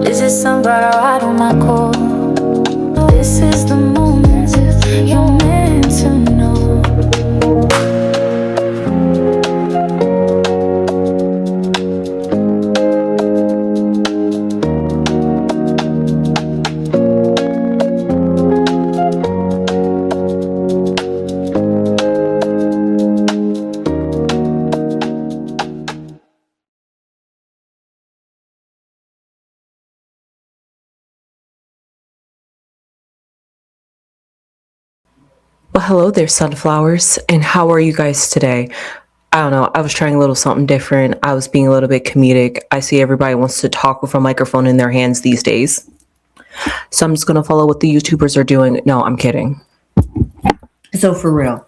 Is it somebody right on my call? This is the moment you're meant to know. Well, hello there, sunflowers, and how are you guys today? I don't know, I was trying a little something different. I was being a little bit comedic. I see everybody wants to talk with a microphone in their hands these days. So I'm just going to follow what the YouTubers are doing. No, I'm kidding. So for real,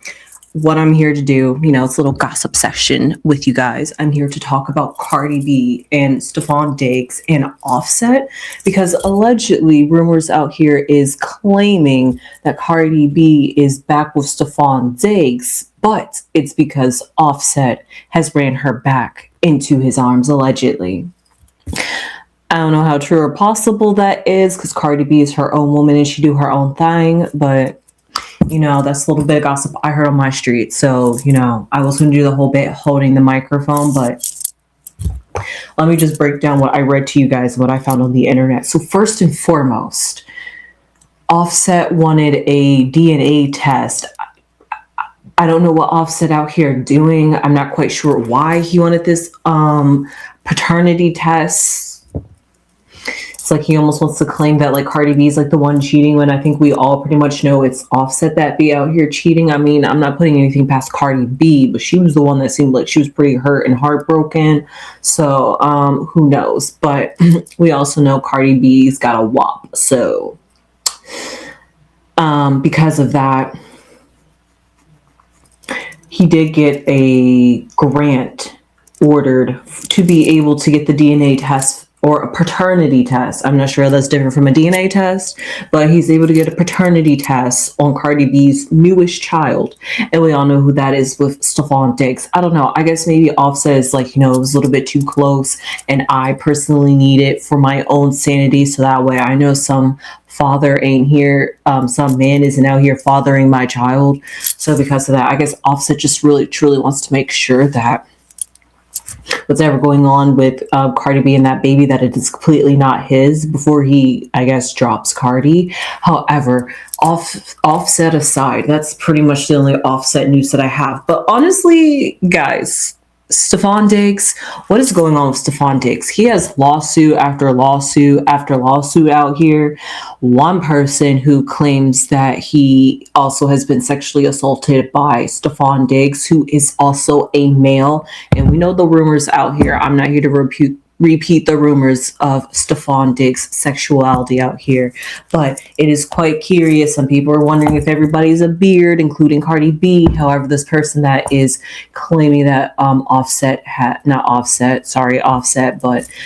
what I'm here to do, it's a little gossip section with you guys. I'm here to talk about Cardi B and Stephon Diggs and Offset, because allegedly rumors out here is claiming that Cardi B is back with Stephon Diggs, but it's because Offset has ran her back into his arms, allegedly. I don't know how true or possible that is, because Cardi B is her own woman and she do her own thing, but that's a little bit of gossip I heard on my street. So, I was going to do the whole bit holding the microphone, but let me just break down what I read to you guys, what I found on the internet. So first and foremost, Offset wanted a DNA test. I don't know what Offset out here doing. I'm not quite sure why he wanted this paternity test. It's like he almost wants to claim that like Cardi B is like the one cheating, when I think we all pretty much know it's Offset that be out here cheating. I mean, I'm not putting anything past Cardi B, but she was the one that seemed like she was pretty hurt and heartbroken. So who knows? But we also know Cardi B's got a wop. So because of that, he did get a grant ordered to be able to get the DNA test, or a paternity test. I'm not sure that's different from a DNA test, but he's able to get a paternity test on Cardi B's newest child. And we all know who that is with Stephon Diggs. I don't know. I guess maybe Offset is like, it was a little bit too close, and I personally need it for my own sanity. So that way I know some father ain't here, some man isn't out here fathering my child. So because of that, I guess Offset just really truly wants to make sure that what's ever going on with Cardi B and that baby, that it is completely not his before he, I guess, drops Cardi. However, Offset aside, that's pretty much the only Offset news that I have. But honestly, guys, Stephon Diggs, what is going on with Stephon Diggs? He has lawsuit after lawsuit after lawsuit out here. One person who claims that he also has been sexually assaulted by Stephon Diggs, who is also a male. And we know the rumors out here. I'm not here to repeat the rumors of Stephon Diggs' sexuality out here, but it is quite curious. Some people are wondering if everybody's a beard, including Cardi B. However, this person that is claiming that Offset, but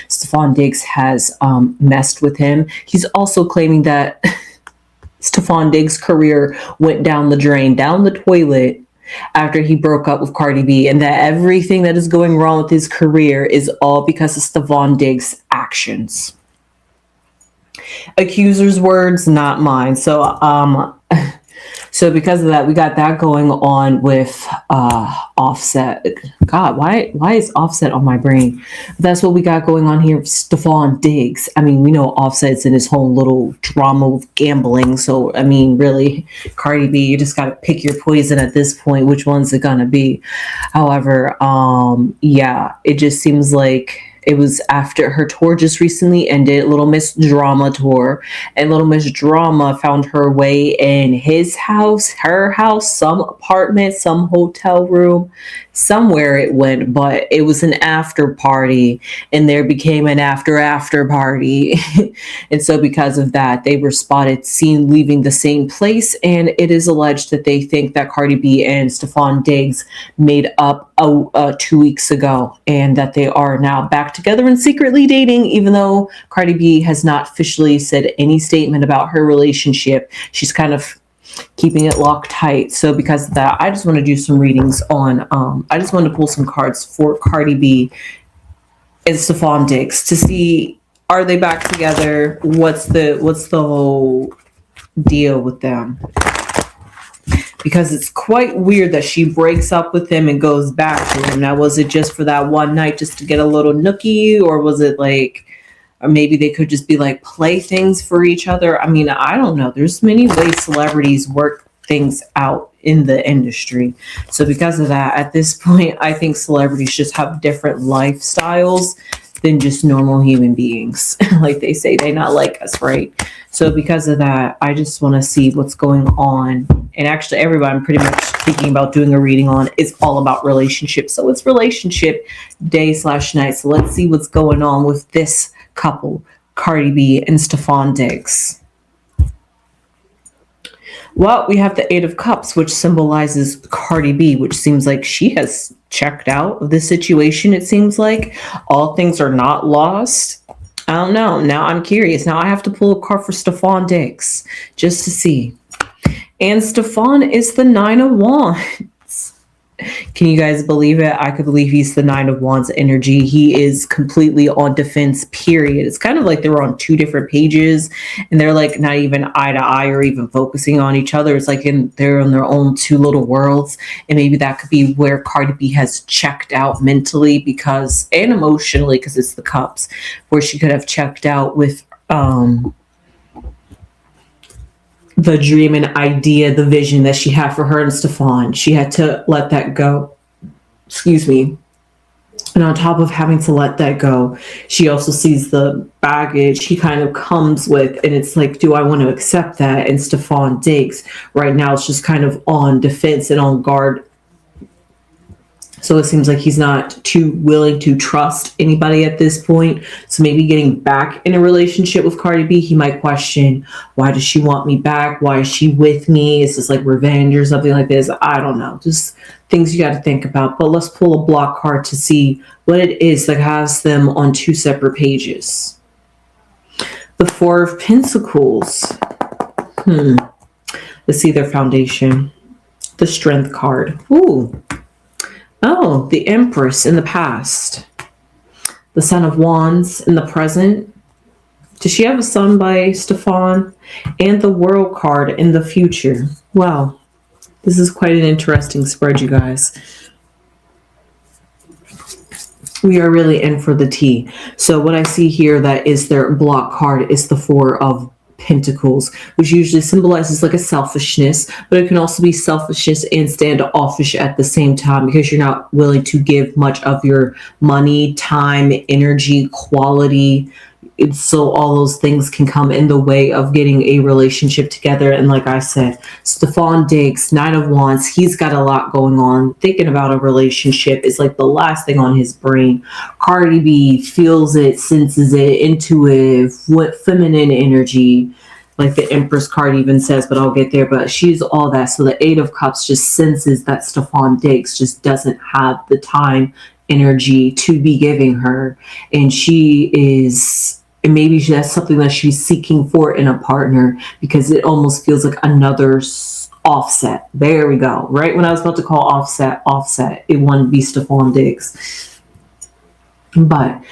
Stephon Diggs has messed with him. He's also claiming that Stephon Diggs' career went down the drain, down the toilet, after he broke up with Cardi B, and that everything that is going wrong with his career is all because of Stephon Diggs' actions. Accusers' words, not mine. So because of that, we got that going on with Offset. God, why is Offset on my brain? That's what we got going on here with Stephon Diggs. I mean, we know Offset's in his whole little drama with gambling. So, I mean, really, Cardi B, you just got to pick your poison at this point. Which one's it going to be? However, yeah, it just seems like it was after her tour just recently ended, Little Miss Drama tour, and Little Miss Drama found her way in his house, her house, some apartment, some hotel room, somewhere it went, but it was an after party, and there became an after party. And so because of that, they were spotted seen leaving the same place, and it is alleged that they think that Cardi B and Stephon Diggs made up 2 weeks ago, and that they are now back together and secretly dating, even though Cardi B has not officially said any statement about her relationship. She's kind of keeping it locked tight. So because of that, I just want to do some readings on, I just want to pull some cards for Cardi B and Stephon Diggs to see Are they back together? What's the whole deal with them? Because it's quite weird that she breaks up with him and goes back to him. Now, was it just for that one night just to get a little nookie, or was it like, or maybe they could just be like playthings for each other? I mean, I don't know. There's many ways celebrities work things out in the industry. So because of that, at this point, I think celebrities just have different lifestyles than just normal human beings. Like they say, they not like us, right? So because of that, I just want to see what's going on. And actually, everybody I'm pretty much thinking about doing a reading on is all about relationships. So it's relationship day/night. So let's see what's going on with this couple, Cardi B and Stefan Diggs. Well, we have the Eight of Cups, which symbolizes Cardi B, which seems like she has checked out of this situation. It seems like all things are not lost. I don't know. Now I'm curious. Now I have to pull a card for Stefan Diggs just to see. And Stefan is the Nine of Wands. Can you guys believe it? I could believe he's the Nine of Wands energy. He is completely on defense, period. It's kind of like they're on two different pages and they're like not even eye to eye or even focusing on each other. It's like they're in their own two little worlds. And maybe that could be where Cardi B has checked out mentally and emotionally, because it's the cups, where she could have checked out with the dream and idea, the vision that she had for her and Stefan. She had to let that go. Excuse me. And on top of having to let that go, she also sees the baggage he kind of comes with. And it's like, do I want to accept that? And Stefan Diggs right now is just kind of on defense and on guard. So it seems like he's not too willing to trust anybody at this point. So maybe getting back in a relationship with Cardi B, he might question, why does she want me back? Why is she with me? Is this like revenge or something like this? I don't know. Just things you got to think about. But let's pull a block card to see what it is that has them on two separate pages. The Four of Pentacles. Let's see their foundation. The Strength card. Ooh. Oh, the Empress in the past. The Son of Wands in the present. Does she have a son by Stefan? And the World card in the future. Wow. This is quite an interesting spread, you guys. We are really in for the tea. So what I see here that is their block card is the Four of Pentacles, which usually symbolizes like a selfishness, but it can also be selfishness and standoffish at the same time, because you're not willing to give much of your money, time, energy, quality. So all those things can come in the way of getting a relationship together. And like I said, Stefan Diggs, Nine of Wands, he's got a lot going on. Thinking about a relationship is like the last thing on his brain. Cardi B feels it, senses it, intuitive, what feminine energy, like the Empress card even says, but I'll get there. But she's all that. So the Eight of Cups just senses that Stefan Diggs just doesn't have the time, energy to be giving her. And she is... And maybe that's something that she's seeking for in a partner, because it almost feels like another offset. There we go. Right when I was about to call offset, it wouldn't be Stefan Diggs. But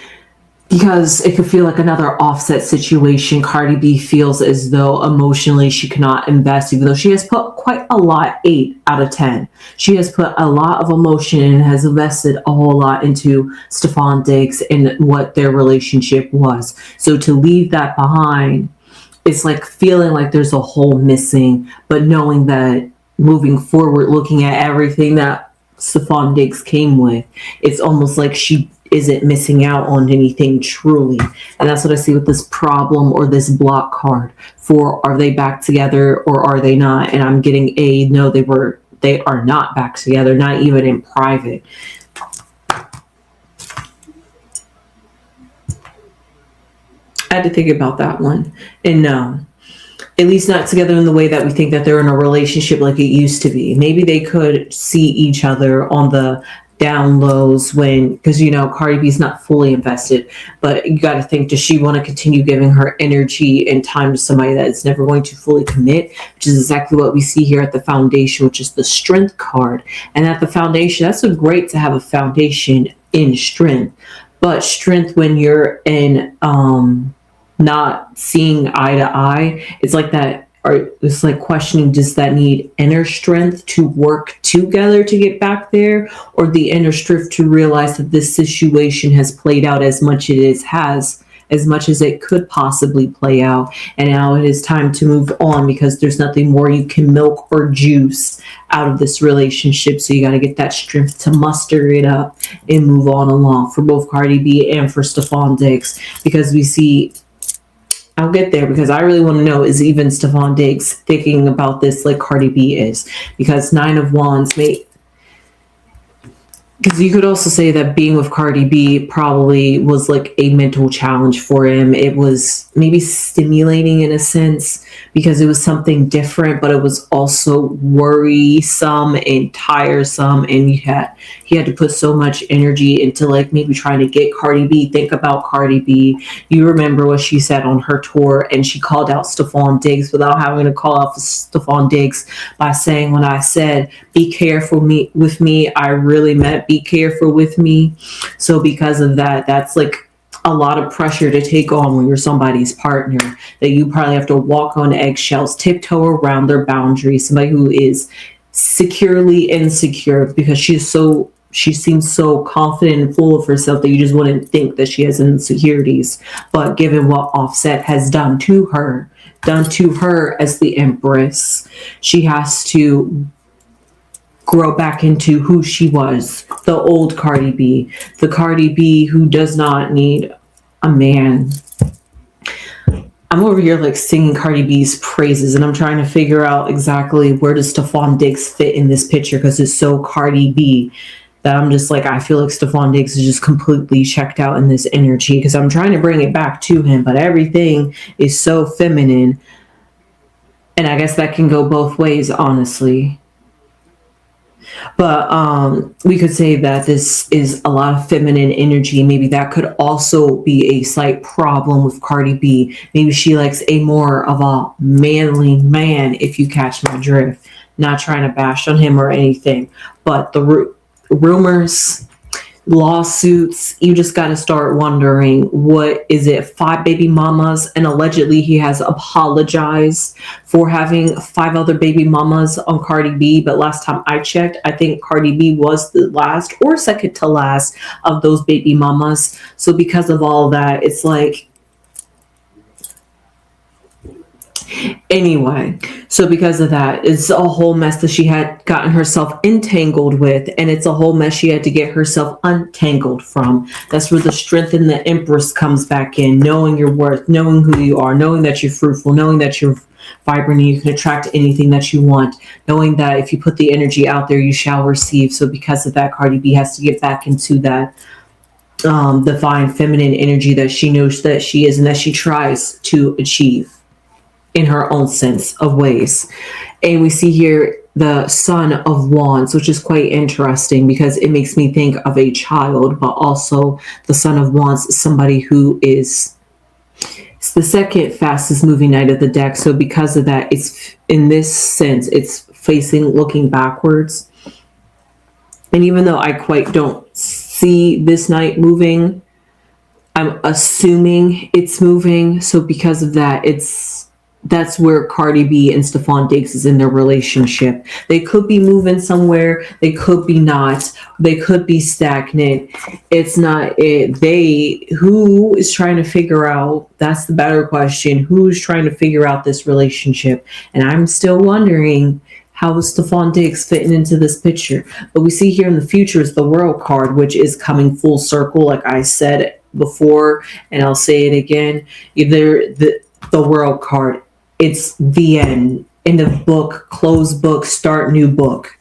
because it could feel like another offset situation, Cardi B feels as though emotionally she cannot invest, even though she has put quite a lot, 8 out of 10. She has put a lot of emotion and has invested a whole lot into Stefan Diggs and what their relationship was. So to leave that behind, it's like feeling like there's a hole missing, but knowing that moving forward, looking at everything that Stefan Diggs came with, it's almost like she isn't missing out on anything truly. And that's what I see with this problem or this block card for, are they back together or are they not? And I'm getting a no, they are not back together, not even in private. I had to think about that one. And no, at least not together in the way that we think that they're in a relationship like it used to be. Maybe they could see each other on the down lows because Cardi B's not fully invested, but you got to think, does she want to continue giving her energy and time to somebody that is never going to fully commit, which is exactly what we see here at the foundation, which is the Strength card. And at the foundation, that's so great to have a foundation in strength, but strength when you're in not seeing eye to eye. It's like that, or it's like questioning, does that need inner strength to work together to get back there, or the inner strength to realize that this situation has played out as much as much as it could possibly play out, and now it is time to move on because there's nothing more you can milk or juice out of this relationship. So you got to get that strength to muster it up and move on along, for both Cardi B and for Stephon Diggs, because we see, I'll get there, because I really want to know, is even Stephon Diggs thinking about this like Cardi B is? Because Nine of Wands may, because you could also say that being with Cardi B probably was like a mental challenge for him. It was maybe stimulating in a sense because it was something different, but it was also worrisome and tiresome. And he had to put so much energy into like maybe trying to get Cardi B. Think about Cardi B. You remember what she said on her tour, and she called out Stephon Diggs without having to call out Stephon Diggs by saying, when I said, be careful with me, I really meant be careful with me. So because of that, that's like a lot of pressure to take on when you're somebody's partner, that you probably have to walk on eggshells, tiptoe around their boundaries. Somebody who is securely insecure because she seems so confident and full of herself that you just wouldn't think that she has insecurities. But given what Offset has done to her as the Empress, she has to grow back into who she was, the old Cardi B, the Cardi B who does not need a man. I'm over here like singing Cardi B's praises, and I'm trying to figure out exactly where does Stephon Diggs fit in this picture, because it's so Cardi B that I'm just like, I feel like Stephon Diggs is just completely checked out in this energy, because I'm trying to bring it back to him, but everything is so feminine. And I guess that can go both ways, honestly. But we could say that this is a lot of feminine energy. Maybe that could also be a slight problem with Cardi B. Maybe she likes a more of a manly man, if you catch my drift. Not trying to bash on him or anything, but the rumors, lawsuits, you just got to start wondering, what is it, 5 baby mamas, and allegedly he has apologized for having 5 other baby mamas on Cardi B, but last time I checked, I think Cardi B was the last or second to last of those baby mamas. So because of all of that, it's like, anyway, so because of that, it's a whole mess that she had gotten herself entangled with, and it's a whole mess she had to get herself untangled from. That's where the strength in the Empress comes back in, knowing your worth, knowing who you are, knowing that you're fruitful, knowing that you're vibrant and you can attract anything that you want, knowing that if you put the energy out there, you shall receive. So because of that, Cardi B has to get back into that divine feminine energy that she knows that she is and that she tries to achieve in her own sense of ways. And we see here the Son of Wands, which is quite interesting because it makes me think of a child, but also the Son of Wands is somebody who is, it's the second fastest moving knight of the deck. So because of that, it's in this sense, it's facing, looking backwards. And even though I quite don't see this knight moving, I'm assuming it's moving. So because of that, that's where Cardi B and Stephon Diggs is in their relationship. They could be moving somewhere. They could be not. They could be stagnant. It's not it. Who is trying to figure out, that's the better question. Who's trying to figure out this relationship? And I'm still wondering, how is Stephon Diggs fitting into this picture? But we see here in the future is the World card, which is coming full circle, like I said before, and I'll say it again. Either the World card, it's the end the book, close book, start new book.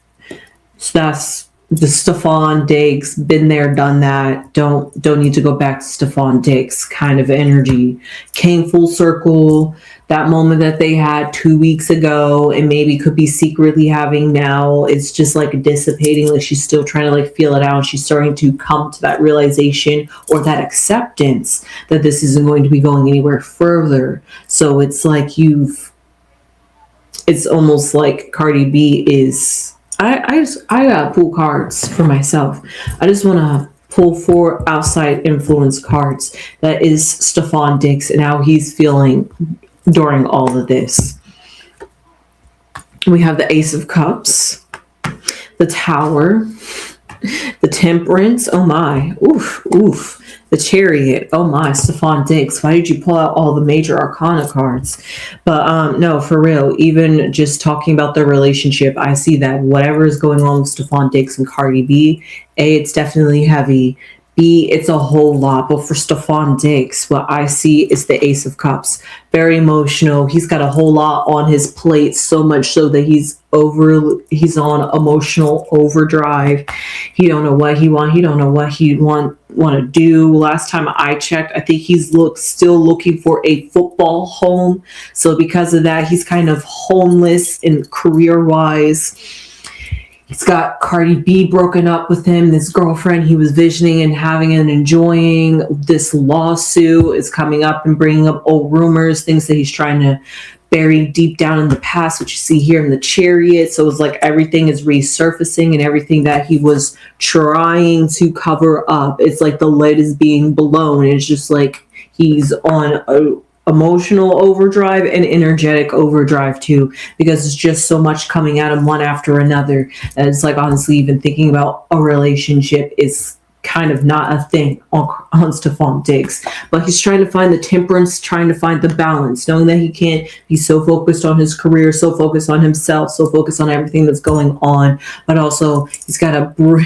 So that's the Stephon Diggs, been there, done that, don't need to go back to Stephon Diggs kind of energy. Came full circle, that moment that they had 2 weeks ago and maybe could be secretly having now, it's just like dissipating, like she's still trying to like feel it out. She's starting to come to that realization or that acceptance that this isn't going to be going anywhere further. So it's like it's almost like Cardi B is, I gotta pull cards for myself. I just want to pull 4 outside influence cards. That is Stefan Diggs and how he's feeling during all of this. We have the Ace of Cups, the Tower, the Temperance. Oh my. Oof, oof. The Chariot. Oh my, Stefan Diggs. Why did you pull out all the major arcana cards? But no, for real, even just talking about their relationship, I see that whatever is going on with Stefan Diggs and Cardi B, A, it's definitely heavy. B, it's a whole lot. But for Stefan Diggs, what I see is the Ace of Cups. Very emotional. He's got a whole lot on his plate, so much so that he's on emotional overdrive. He don't know what he want. He don't know what he want to do. Last time I checked, I think he's still looking for a football home. So because of that, he's kind of homeless in career wise. He's got Cardi B broken up with him. This girlfriend he was visioning and having and enjoying. This lawsuit is coming up and bringing up old rumors, things that he's trying to bury deep down in the past, which you see here in the Chariot. So it's like everything is resurfacing and everything that he was trying to cover up. It's like the lid is being blown. It's just like he's on a emotional overdrive and energetic overdrive too, because it's just so much coming at him one after another. And it's like, honestly, even thinking about a relationship is kind of not a thing on Stefan Diggs. But he's trying to find the temperance, trying to find the balance, knowing that he can't be so focused on his career, so focused on himself, so focused on everything that's going on. But also, he's got to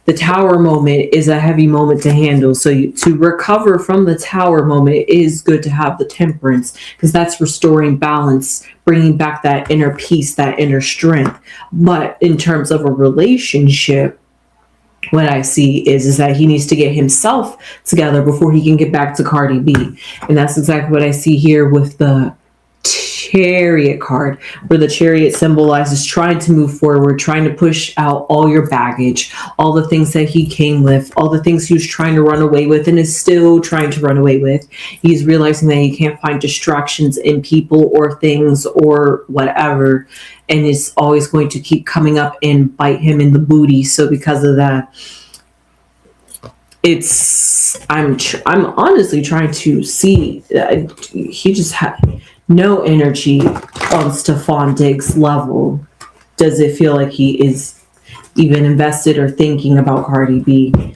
the Tower moment is a heavy moment to handle. So to recover from the Tower moment, it is good to have the Temperance, because that's restoring balance, bringing back that inner peace, that inner strength. But in terms of a relationship, what I see is that he needs to get himself together before he can get back to Cardi B. And that's exactly what I see here with the Chariot card, where the Chariot symbolizes trying to move forward, trying to push out all your baggage, all the things that he came with, all the things he was trying to run away with and is still trying to run away with. He's realizing that he can't find distractions in people or things or whatever, and it's always going to keep coming up and bite him in the booty. So because of that, I'm honestly trying to see he just had no energy on Stefan Diggs' level. Does it feel like he is even invested or thinking about Cardi B?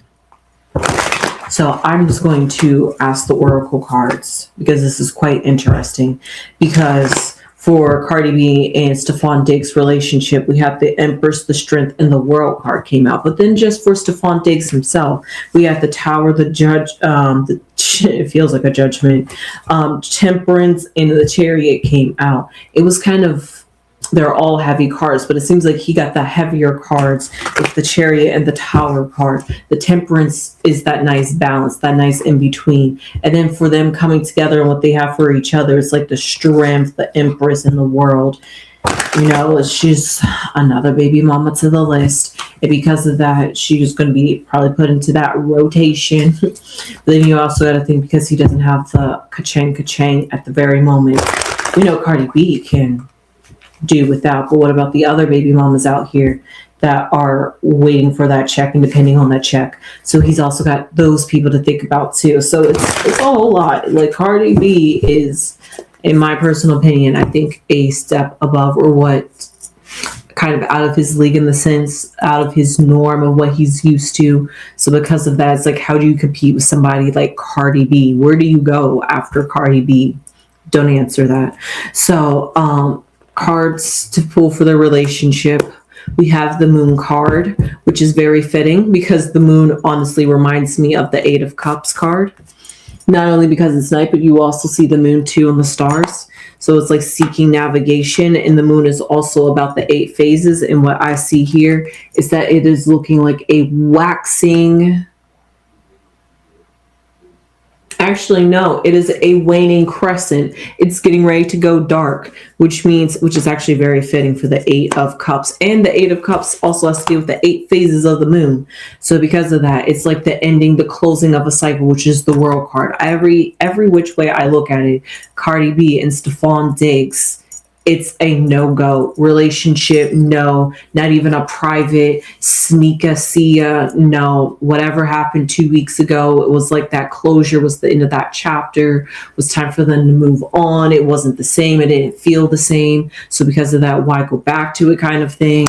So I'm just going to ask the Oracle cards, because this is quite interesting. Because for Cardi B and Stefan Diggs' relationship, we have the Empress, the Strength, and the World card came out. But then just for Stefan Diggs himself, we have the Tower, the Judge, it feels like a Judgment, Temperance, and the Chariot came out. It was kind of, they're all heavy cards, but it seems like he got the heavier cards with the Chariot and the Tower card. The Temperance is that nice balance, that nice in between. And then for them coming together and what they have for each other, it's like the Strength, the Empress, and the World. You know, she's another baby mama to the list. And because of that, she's going to be probably put into that rotation. But then you also got to think, because he doesn't have the ka-chang at the very moment. We know Cardi B can do without, but what about the other baby mamas out here that are waiting for that check and depending on that check? So he's also got those people to think about too. So it's a whole lot. Like, Cardi B is, in my personal opinion, I think a step above, or what, kind of out of his league, in the sense out of his norm of what he's used to. So because of that, it's like, how do you compete with somebody like Cardi B? Where do you go after Cardi B? Don't answer that. So cards to pull for their relationship. We have the Moon card, which is very fitting, because the Moon honestly reminds me of the Eight of Cups card. Not only because it's night, but you also see the Moon too on the stars. So it's like seeking navigation, and the Moon is also about the 8 phases. And what I see here is that it is looking like a waxing. Actually, no, it is a waning crescent. It's getting ready to go dark, which is actually very fitting for the 8 of Cups. And the 8 of Cups also has to do with the 8 phases of the Moon. So because of that, it's like the ending, the closing of a cycle, which is the World card. Every which way I look at it, Cardi B and Stefan Diggs, it's a no-go relationship. No, not even a private sneak-a-see-ya. No, whatever happened 2 weeks ago, it was like that closure was the end of that chapter. It was time for them to move on. It wasn't the same. It didn't feel the same. So because of that, why go back to it kind of thing?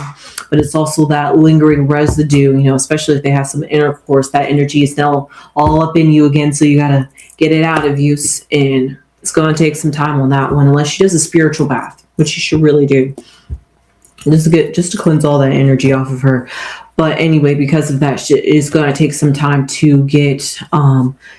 But it's also that lingering residue, especially if they have some intercourse, that energy is now all up in you again. So you got to get it out of you. And it's going to take some time on that one, unless she does a spiritual bath, which she should really do. Just to cleanse all that energy off of her. But anyway, because of that, it is going to take some time to get,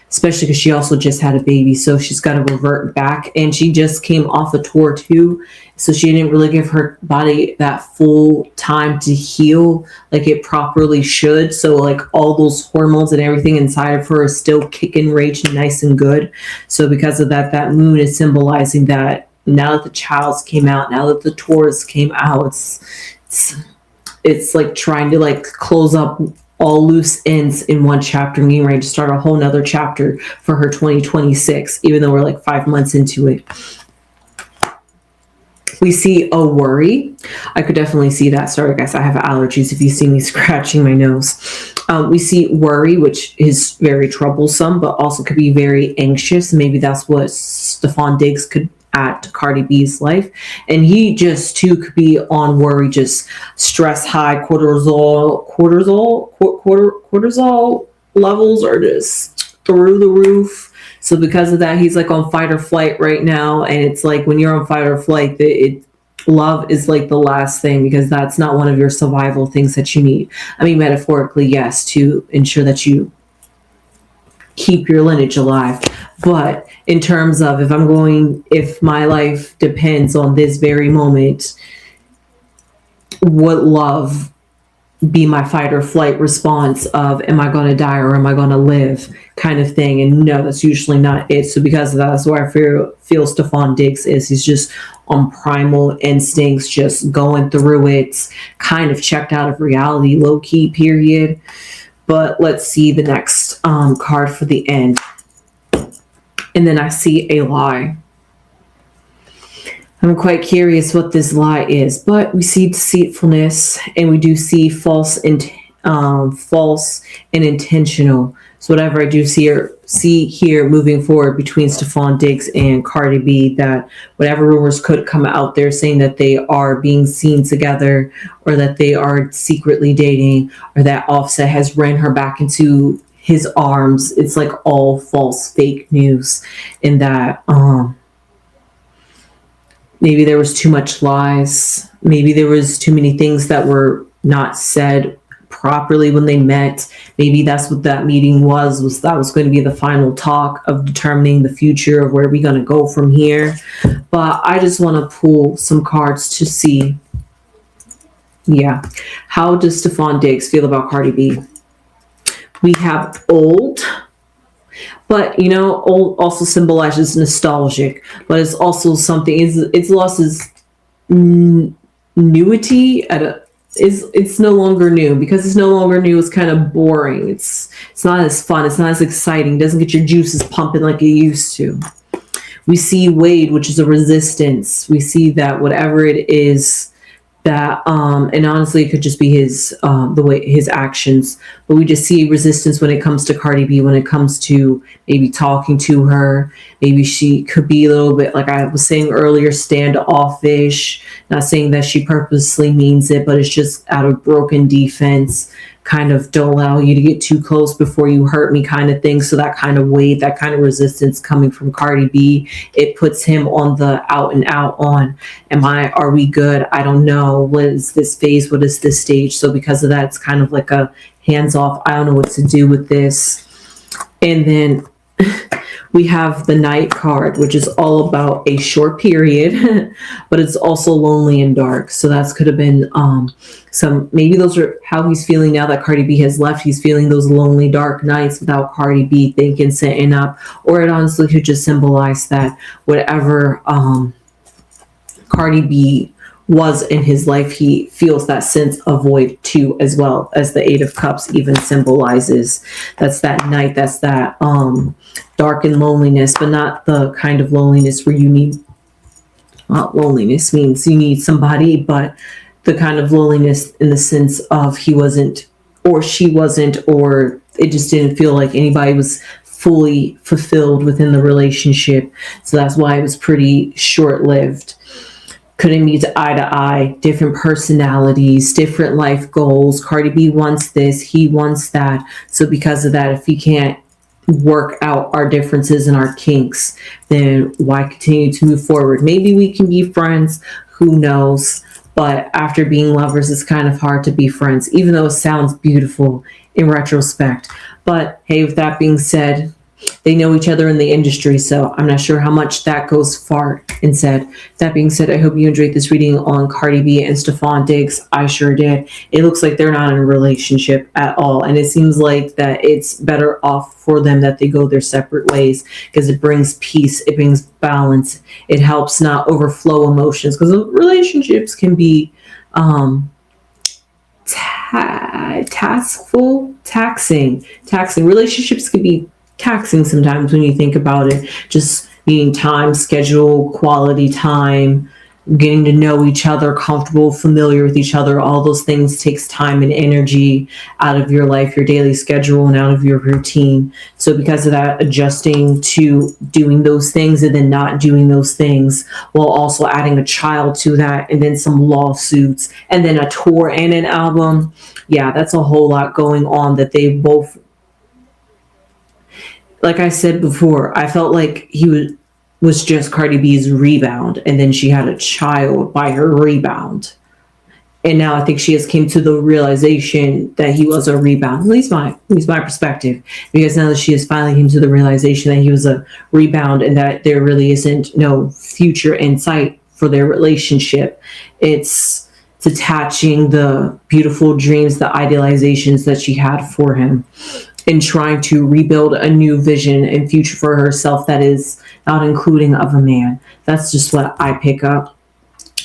especially because she also just had a baby. So she's got to revert back. And she just came off a tour too. So she didn't really give her body that full time to heal like it properly should. So like all those hormones and everything inside of her is still kicking, raging nice and good. So because of that, that moon is symbolizing that now that the child's came out, now that the Taurus came out, it's like trying to like close up all loose ends in one chapter, meaning ready to start a whole nother chapter for her 2026, even though we're like 5 months into it. We see a worry. I could definitely see that. Sorry, guys, I have allergies if you see me scratching my nose. We see worry, which is very troublesome, but also could be very anxious. Maybe that's what Stefan Diggs could add to Cardi B's life. And he just, too, could be on worry, just stress high, cortisol levels are just through the roof. So because of that, he's like on fight or flight right now. And it's like when you're on fight or flight, love is like the last thing, because that's not one of your survival things that you need. I mean, metaphorically, yes, to ensure that you keep your lineage alive. But in terms of if my life depends on this very moment, would love be my fight or flight response of, am I going to die or am I going to live kind of thing? And no, that's usually not it. So because of that, that's where I feel Stefan Diggs is. He's just on primal instincts, just going through it, kind of checked out of reality, low-key period. But let's see the next card for the end. And then I see a lie. I'm quite curious what this lie is, but we see deceitfulness, and we do see false and intentional. So whatever I do see here moving forward between Stefan Diggs and Cardi B, that whatever rumors could come out there saying that they are being seen together, or that they are secretly dating, or that Offset has ran her back into his arms, it's like all false, fake news. And that maybe there was too much lies. Maybe there was too many things that were not said properly when they met. Maybe that's what that meeting was that was going to be the final talk of determining the future of where we're going to go from here. But I just want to pull some cards to see, how does Stefan Diggs feel about Cardi B? We have old, but old also symbolizes nostalgic, but it's also something, it's lost its newity it's no longer new. Because it's no longer new, it's kind of boring. It's not as fun, it's not as exciting, it doesn't get your juices pumping like it used to. We see Wade, which is a resistance. We see that whatever it is that and honestly it could just be his actions, but we just see resistance when it comes to Cardi B, when it comes to maybe talking to her. Maybe she could be a little bit, like I was saying earlier, standoffish. Not saying that she purposely means it, but it's just out of broken defense, kind of don't allow you to get too close before you hurt me kind of thing. So that kind of weight, that kind of resistance coming from Cardi B, it puts him on the out and out on, are we good? I don't know. What is this phase? What is this stage? So because of that, it's kind of like a hands off. I don't know what to do with this. And then we have the Night card, which is all about a short period, but it's also lonely and dark. So that could have been maybe those are how he's feeling now that Cardi B has left. He's feeling those lonely, dark nights without Cardi B thinking, setting up, or it honestly could just symbolize that whatever Cardi B was in his life, he feels that sense of void too, as well as the Eight of Cups even symbolizes. That's that night, that's that dark and loneliness, but not the kind of loneliness where you need loneliness means you need somebody, but the kind of loneliness in the sense of he wasn't, or she wasn't, or it just didn't feel like anybody was fully fulfilled within the relationship. So that's why it was pretty short lived. Couldn't meet eye to eye, different personalities, different life goals. Cardi B wants this, he wants that. So because of that, if he can't work out our differences and our kinks, then why continue to move forward? Maybe we can be friends, who knows? But after being lovers, it's kind of hard to be friends, even though it sounds beautiful in retrospect. But hey, with that being said, they know each other in the industry, so I'm not sure how much that goes far and said. That being said, I hope you enjoyed this reading on Cardi B and Stephon Diggs. I sure did. It looks like they're not in a relationship at all, and it seems like that it's better off for them that they go their separate ways, because it brings peace, it brings balance, it helps not overflow emotions, because relationships can be taxing. Relationships can be taxing sometimes when you think about it. Just needing time, schedule, quality time, getting to know each other, comfortable, familiar with each other. All those things takes time and energy out of your life, your daily schedule, and out of your routine. So because of that, adjusting to doing those things and then not doing those things, while also adding a child to that, and then some lawsuits, and then a tour and an album. Yeah, that's a whole lot going on that they both, like I said before, I felt like he was just Cardi B's rebound, and then she had a child by her rebound. And now I think she has came to the realization that he was a rebound. At least my perspective. Because now that she has finally came to the realization that he was a rebound and that there really isn't no future in sight for their relationship. It's detaching the beautiful dreams, the idealizations that she had for him, and trying to rebuild a new vision and future for herself that is not including of a man. That's just what I pick up.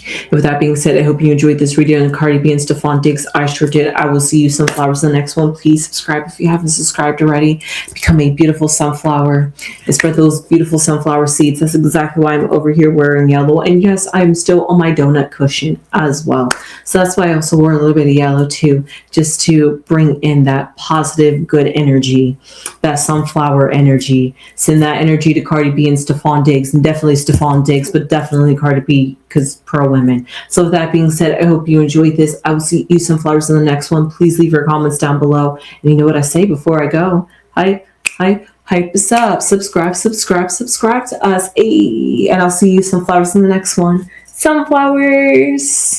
And with that being said, I hope you enjoyed this video on Cardi B and Stephon Diggs. I sure did. I will see you sunflowers in the next one. Please subscribe if you haven't subscribed already. Become a beautiful sunflower and spread those beautiful sunflower seeds. That's exactly why I'm over here wearing yellow. And yes, I'm still on my donut cushion as well. So that's why I also wore a little bit of yellow too, just to bring in that positive, good energy, that sunflower energy. Send that energy to Cardi B and Stephon Diggs, and definitely Stephon Diggs, but definitely Cardi B, because pro women. So with that being said, I hope you enjoyed this. I will see you sunflowers in the next one. Please leave your comments down below. And you know what I say before I go? Hype us up. Subscribe to us. Ayy. And I'll see you sunflowers in the next one. Sunflowers.